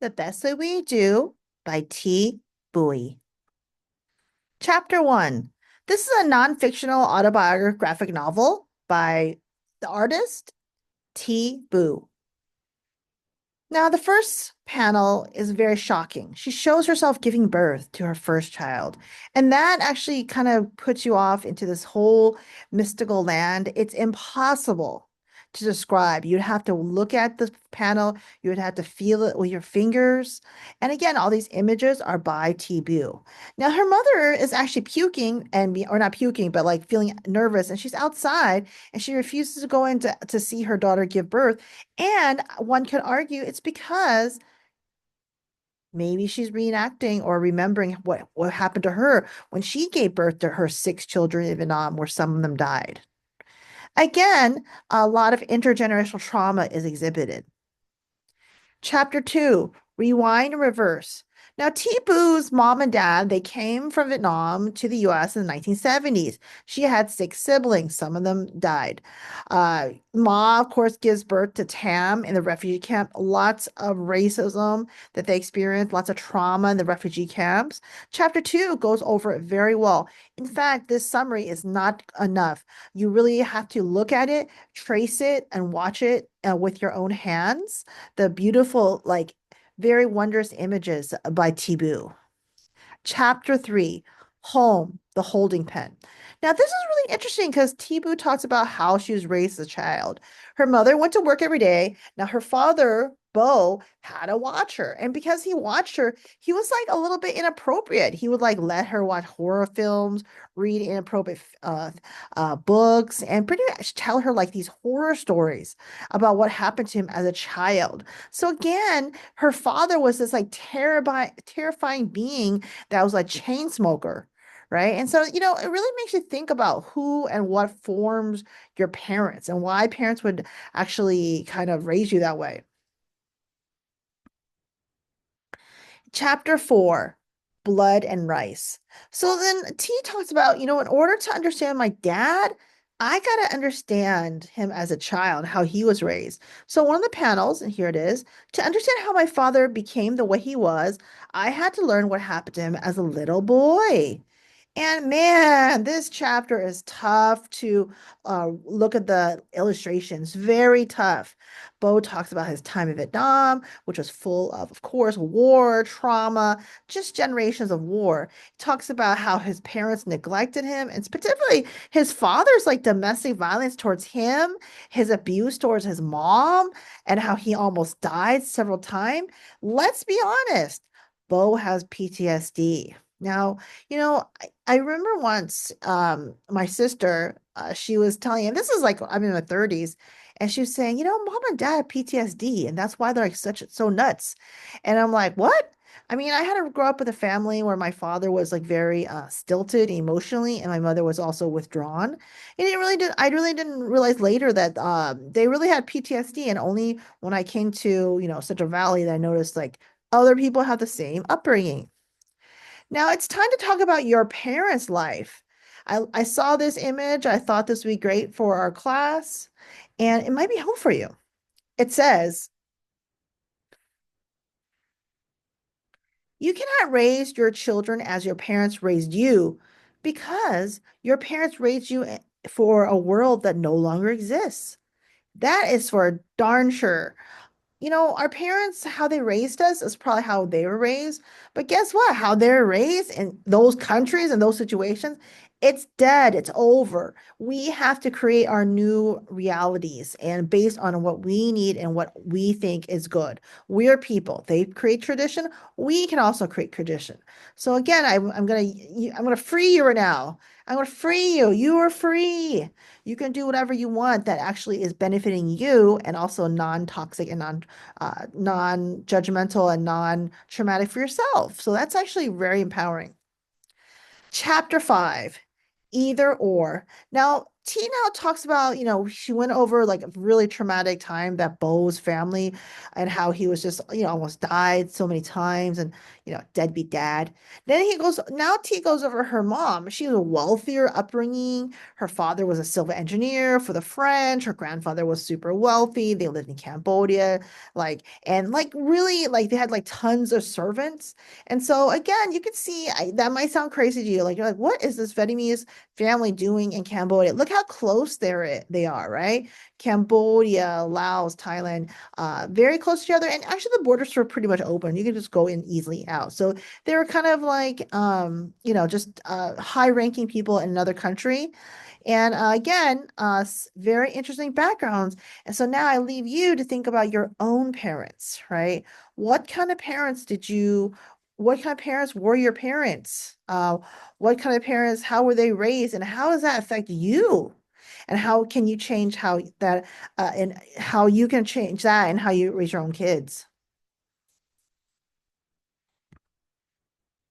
The Best Way We Do by T. Bowie. Chapter 1. This is a non-fictional autobiographic novel by the artist T. Boo. Now, the first panel is very shocking. She shows herself giving birth to her first child. And that actually kind of puts you off into this whole mystical land. It's impossible to describe. You'd have to look at the panel, you would have to feel it with your fingers. And again, all these images are by T-Bu. Now, her mother is actually puking or not puking, but like feeling nervous, and she's outside and she refuses to go in to see her daughter give birth. And one could argue it's because maybe she's reenacting or remembering what happened to her when she gave birth to her six children in Vietnam, where some of them died. Again, a lot of intergenerational trauma is exhibited. Chapter 2, Rewind and Reverse. Now, Tipu's mom and dad, they came from Vietnam to the US in the 1970s. She had six siblings. Some of them died. Ma, of course, gives birth to Tam in the refugee camp. Lots of racism that they experienced, lots of trauma in the refugee camps. Chapter 2 goes over it very well. In fact, this summary is not enough. You really have to look at it, trace it, and watch it with your own hands. The beautiful, like, very wondrous images by Tibu. Chapter 3, Home, the Holding Pen. Now, this is really interesting because Tibu talks about how she was raised as a child. Her mother went to work every day. Now, her father, Bo, had to watch her. And because he watched her, he was like a little bit inappropriate. He would like let her watch horror films, read inappropriate books, and pretty much tell her like these horror stories about what happened to him as a child. So again, her father was this like terrifying being that was a chain smoker, right? And so, it really makes you think about who and what forms your parents and why parents would actually kind of raise you that way. Chapter 4, Blood and Rice. So then T talks about, in order to understand my dad, I got to understand him as a child, how he was raised. So one of the panels, and here it is, to understand how my father became the way he was, I had to learn what happened to him as a little boy. And man, this chapter is tough to look at the illustrations, very tough. Bo talks about his time in Vietnam, which was full of course, war, trauma, just generations of war. He talks about how his parents neglected him, and particularly his father's like domestic violence towards him, his abuse towards his mom, and how he almost died several times. Let's be honest, Bo has PTSD. Now, I remember once my sister, she was telling, and this is like I'm in my 30s, and she was saying, mom and dad have PTSD, and that's why they're like so nuts. And I'm like, what? I mean, I had to grow up with a family where my father was like very stilted emotionally, and my mother was also withdrawn. And I really didn't realize later that they really had PTSD, and only when I came to, Central Valley that I noticed like other people have the same upbringing. Now it's time to talk about your parents' life. I saw this image. I thought this would be great for our class, and it might be helpful for you. It says, you cannot raise your children as your parents raised you because your parents raised you for a world that no longer exists. That is for darn sure. Our parents, how they raised us is probably how they were raised. But guess what? How they're raised in those countries and those situations, it's dead. It's over. We have to create our new realities and based on what we need and what we think is good. We're people. They create tradition. We can also create tradition. So again, I'm gonna free you right now. I'm gonna free you. You are free. You can do whatever you want that actually is benefiting you and also non-toxic and non-judgmental and non-traumatic for yourself. So that's actually very empowering. Chapter 5, Either or. Now, T now talks about, she went over like a really traumatic time that Bo's family and how he was just, almost died so many times and, deadbeat dad. Then now T goes over her mom. She was a wealthier upbringing. Her father was a civil engineer for the French. Her grandfather was super wealthy. They lived in Cambodia, and really, they had like tons of servants. And so again, you can see that might sound crazy to you. Like, you're like, what is this Vietnamese family doing in Cambodia? Look how close they are, right? Cambodia, Laos, Thailand, very close to each other. And actually, the borders were pretty much open. You could just go in easily out. So they were kind of like, just high-ranking people in another country. And again, very interesting backgrounds. And so now I leave you to think about your own parents, right? What kind of parents what kind of parents were your parents? What kind of parents, how were they raised, and how does that affect you? And how can you change how that, and how you can change that and how you raise your own kids?